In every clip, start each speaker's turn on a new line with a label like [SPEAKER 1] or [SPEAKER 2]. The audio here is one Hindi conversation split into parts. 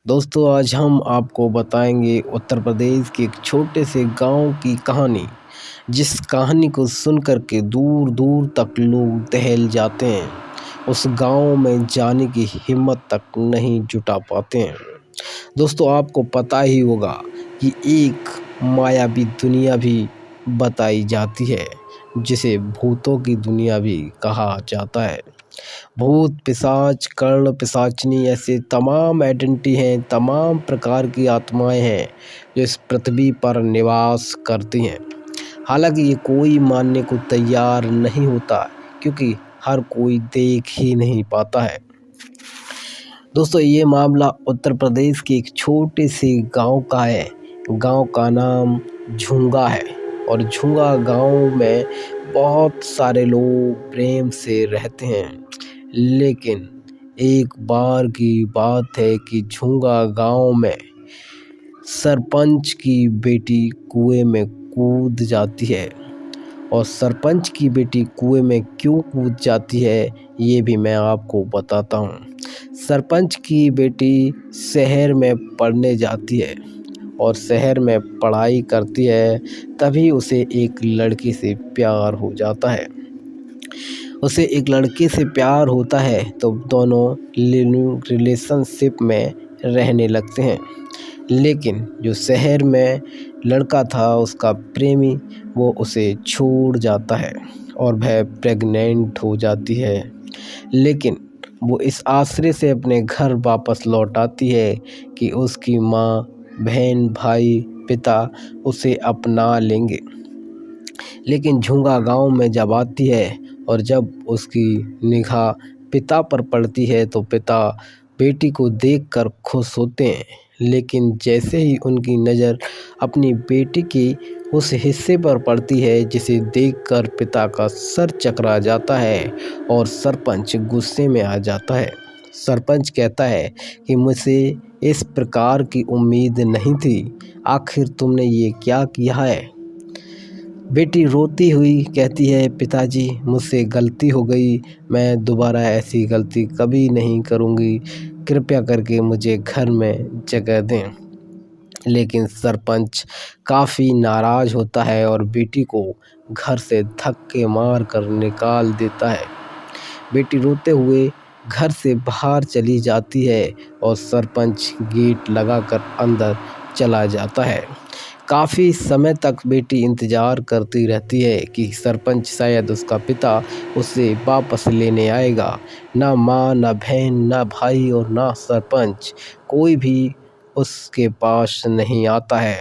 [SPEAKER 1] दोस्तों आज हम आपको बताएंगे उत्तर प्रदेश के एक छोटे से गांव की कहानी, जिस कहानी को सुनकर के दूर दूर तक लोग दहल जाते हैं। उस गांव में जाने की हिम्मत तक नहीं जुटा पाते हैं। दोस्तों आपको पता ही होगा कि एक मायावी दुनिया भी बताई जाती है, जिसे भूतों की दुनिया भी कहा जाता है। भूत पिशाच कर्ण पिशाचनी ऐसे तमाम आइडेंटिटी हैं, तमाम प्रकार की आत्माएं हैं जो इस पृथ्वी पर निवास करती हैं। हालांकि ये कोई मानने को तैयार नहीं होता, क्योंकि हर कोई देख ही नहीं पाता है। दोस्तों ये मामला उत्तर प्रदेश के एक छोटे से गांव का है। गांव का नाम झुंगा है और झुंगा गांव में बहुत सारे लोग प्रेम से रहते हैं। लेकिन एक बार की बात है कि झुंगा गांव में सरपंच की बेटी कुएं में कूद जाती है। और सरपंच की बेटी कुएं में क्यों कूद जाती है ये भी मैं आपको बताता हूँ। सरपंच की बेटी शहर में पढ़ने जाती है और शहर में पढ़ाई करती है, तभी उसे एक लड़के से प्यार हो जाता है। उसे एक लड़के से प्यार होता है तो दोनों रिलेशनशिप में रहने लगते हैं। लेकिन जो शहर में लड़का था, उसका प्रेमी, वो उसे छोड़ जाता है और वह प्रेग्नेंट हो जाती है। लेकिन वो इस आसरे से अपने घर वापस लौट आती है कि उसकी माँ, बहन, भाई, पिता उसे अपना लेंगे। लेकिन झुंगा गांव में जब आती है और जब उसकी निगाह पिता पर पड़ती है तो पिता बेटी को देखकर खुश होते हैं। लेकिन जैसे ही उनकी नज़र अपनी बेटी की उस हिस्से पर पड़ती है जिसे देखकर पिता का सर चकरा जाता है और सरपंच गुस्से में आ जाता है। सरपंच कहता है कि मुझे इस प्रकार की उम्मीद नहीं थी, आखिर तुमने ये क्या किया है। बेटी रोती हुई कहती है, पिताजी मुझसे गलती हो गई, मैं दोबारा ऐसी गलती कभी नहीं करूँगी, कृपया करके मुझे घर में जगह दें। लेकिन सरपंच काफ़ी नाराज़ होता है और बेटी को घर से धक्के मार कर निकाल देता है। बेटी रोते हुए घर से बाहर चली जाती है और सरपंच गेट लगाकर अंदर चला जाता है। काफ़ी समय तक बेटी इंतज़ार करती रहती है कि सरपंच शायद उसका पिता उसे वापस लेने आएगा। ना माँ, ना बहन, ना भाई और ना सरपंच, कोई भी उसके पास नहीं आता है।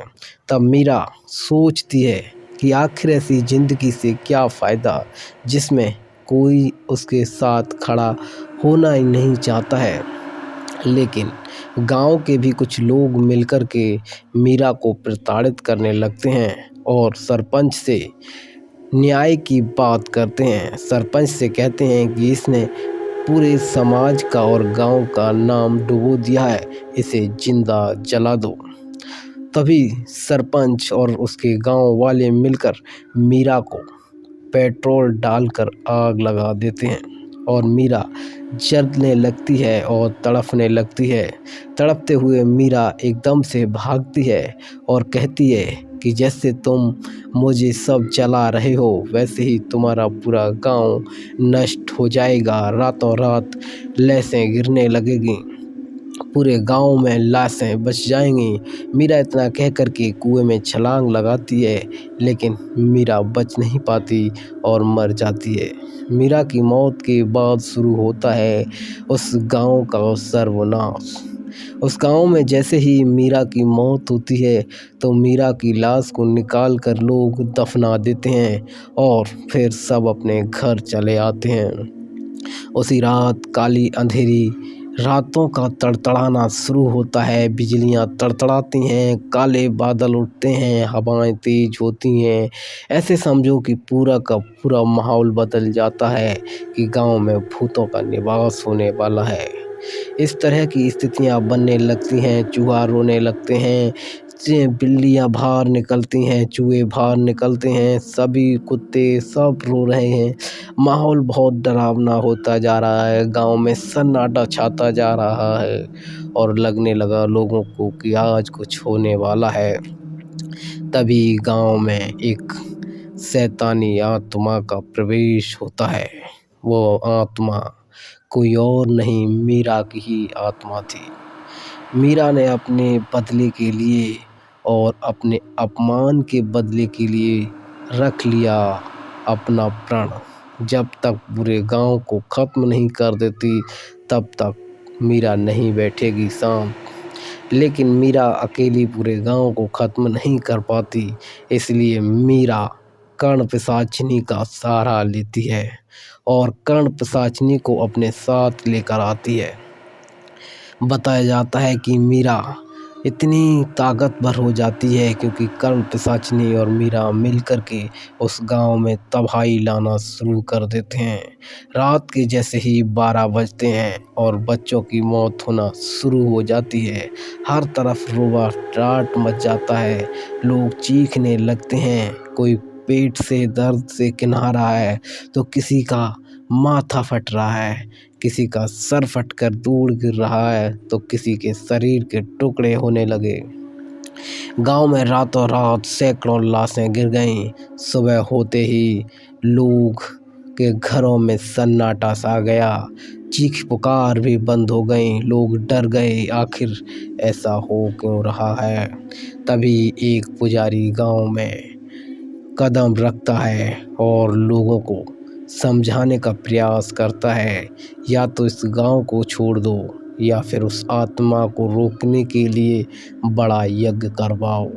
[SPEAKER 1] तब मीरा सोचती है कि आखिर ऐसी ज़िंदगी से क्या फ़ायदा जिसमें कोई उसके साथ खड़ा होना ही नहीं चाहता है। लेकिन गांव के भी कुछ लोग मिलकर के मीरा को प्रताड़ित करने लगते हैं और सरपंच से न्याय की बात करते हैं। सरपंच से कहते हैं कि इसने पूरे समाज का और गांव का नाम डुबो दिया है, इसे जिंदा जला दो। तभी सरपंच और उसके गांव वाले मिलकर मीरा को पेट्रोल डालकर आग लगा देते हैं और मीरा जलने लगती है और तड़फने लगती है। तड़पते हुए मीरा एकदम से भागती है और कहती है कि जैसे तुम मुझे सब जला रहे हो, वैसे ही तुम्हारा पूरा गांव नष्ट हो जाएगा। रातों रात लाशें गिरने लगेगी, पूरे गांव में लाशें बच जाएंगी। मीरा इतना कह कर के कुएं में छलांग लगाती है, लेकिन मीरा बच नहीं पाती और मर जाती है। मीरा की मौत के बाद शुरू होता है उस गांव का सर्वनाश। उस गांव में जैसे ही मीरा की मौत होती है तो मीरा की लाश को निकाल कर लोग दफना देते हैं और फिर सब अपने घर चले आते हैं। उसी रात काली अंधेरी रातों का तड़तड़ाना शुरू होता है। बिजलियां तड़तड़ाती हैं, काले बादल उठते हैं, हवाएं तेज होती हैं। ऐसे समझो कि पूरा का पूरा माहौल बदल जाता है कि गांव में भूतों का निवास होने वाला है। इस तरह की स्थितियां बनने लगती हैं, चूहा रोने लगते हैं, बिल्लियाँ बाहर निकलती हैं, चूहे बाहर निकलते हैं, सभी कुत्ते सब रो रहे हैं। माहौल बहुत डरावना होता जा रहा है, गाँव में सन्नाटा छाता जा रहा है और लगने लगा लोगों को कि आज कुछ होने वाला है। तभी गाँव में एक शैतानी आत्मा का प्रवेश होता है। वो आत्मा कोई और नहीं, मीरा की ही आत्मा थी। मीरा ने अपने बदले के लिए और अपने अपमान के बदले के लिए रख लिया अपना प्राण। जब तक पूरे गांव को ख़त्म नहीं कर देती तब तक मीरा नहीं बैठेगी शांत। लेकिन मीरा अकेली पूरे गांव को ख़त्म नहीं कर पाती, इसलिए मीरा कर्ण पिशाचिनी का सहारा लेती है और कर्ण पिशाचिनी को अपने साथ लेकर आती है। बताया जाता है कि मीरा इतनी ताकतवर हो जाती है क्योंकि कर्ण पिशाचिनी और मीरा मिलकर के उस गांव में तबाही लाना शुरू कर देते हैं। रात के जैसे ही 12 बजते हैं और बच्चों की मौत होना शुरू हो जाती है। हर तरफ रोबोट मच जाता है, लोग चीखने लगते हैं, कोई पेट से दर्द से किन्हा रहा है तो किसी का माथा फट रहा है, किसी का सर फटकर दूर गिर रहा है तो किसी के शरीर के टुकड़े होने लगे। गांव में रातों रात सैकड़ों लाशें गिर गईं। सुबह होते ही लोग के घरों में सन्नाटा सा गया, चीख पुकार भी बंद हो गई। लोग डर गए, आखिर ऐसा हो क्यों रहा है। तभी एक पुजारी गांव में कदम रखता है और लोगों को समझाने का प्रयास करता है, या तो इस गांव को छोड़ दो या फिर उस आत्मा को रोकने के लिए बड़ा यज्ञ करवाओ।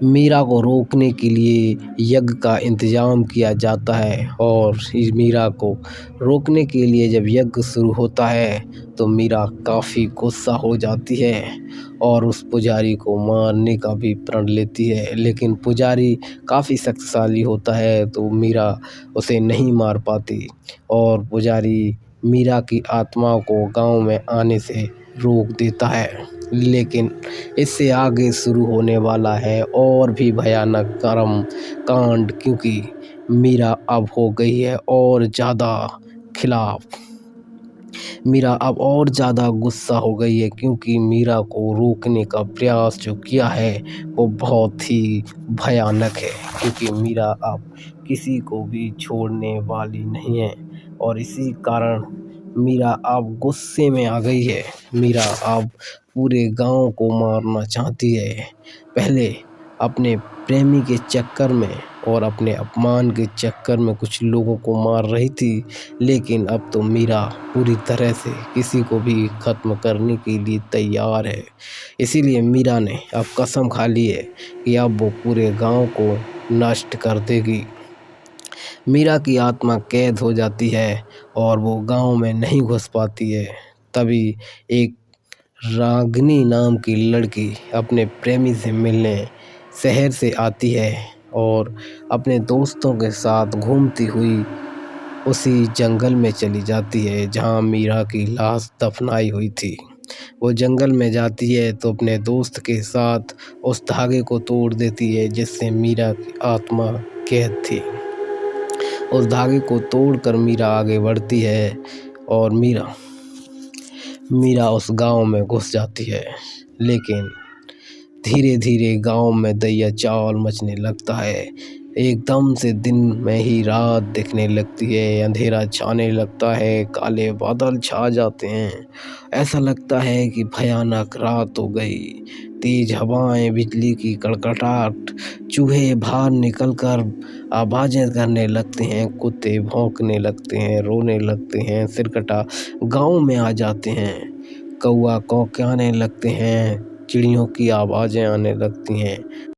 [SPEAKER 1] मीरा को रोकने के लिए यज्ञ का इंतजाम किया जाता है और इस मीरा को रोकने के लिए जब यज्ञ शुरू होता है तो मीरा काफ़ी गुस्सा हो जाती है और उस पुजारी को मारने का भी प्रण लेती है। लेकिन पुजारी काफ़ी शक्तिशाली होता है तो मीरा उसे नहीं मार पाती और पुजारी मीरा की आत्मा को गांव में आने से रोक देता है। लेकिन इससे आगे शुरू होने वाला है और भी भयानक कर्म कांड, क्योंकि मीरा अब हो गई है और ज़्यादा खिलाफ। मीरा अब और ज़्यादा गुस्सा हो गई है क्योंकि मीरा को रोकने का प्रयास जो किया है वो बहुत ही भयानक है, क्योंकि मीरा अब किसी को भी छोड़ने वाली नहीं है और इसी कारण मीरा अब गुस्से में आ गई है। मीरा अब पूरे गांव को मारना चाहती है। पहले अपने प्रेमी के चक्कर में और अपने अपमान के चक्कर में कुछ लोगों को मार रही थी, लेकिन अब तो मीरा पूरी तरह से किसी को भी ख़त्म करने के लिए तैयार है। इसीलिए मीरा ने अब कसम खा ली है कि अब वो पूरे गांव को नष्ट कर देगी। मीरा की आत्मा कैद हो जाती है और वो गांव में नहीं घुस पाती है। तभी एक रागिनी नाम की लड़की अपने प्रेमी से मिलने शहर से आती है और अपने दोस्तों के साथ घूमती हुई उसी जंगल में चली जाती है जहां मीरा की लाश दफनाई हुई थी। वो जंगल में जाती है तो अपने दोस्त के साथ उस धागे को तोड़ देती है जिससे मीरा की आत्मा कैद थी। उस धागे को तोड़कर मीरा आगे बढ़ती है और मीरा उस गांव में घुस जाती है। लेकिन धीरे धीरे गांव में दैया चावल मचने लगता है। एकदम से दिन में ही रात दिखने लगती है, अंधेरा छाने लगता है, काले बादल छा जाते हैं। ऐसा लगता है कि भयानक रात हो गई। तेज हवाएं, बिजली की कड़कड़ाहट, चूहे बाहर निकलकर आवाज़ें करने लगते हैं, कुत्ते भौंकने लगते हैं, रोने लगते हैं, सिरकटा गांव में आ जाते हैं, कौआ कौंकाने लगते हैं, चिड़ियों की आवाज़ें आने लगती हैं।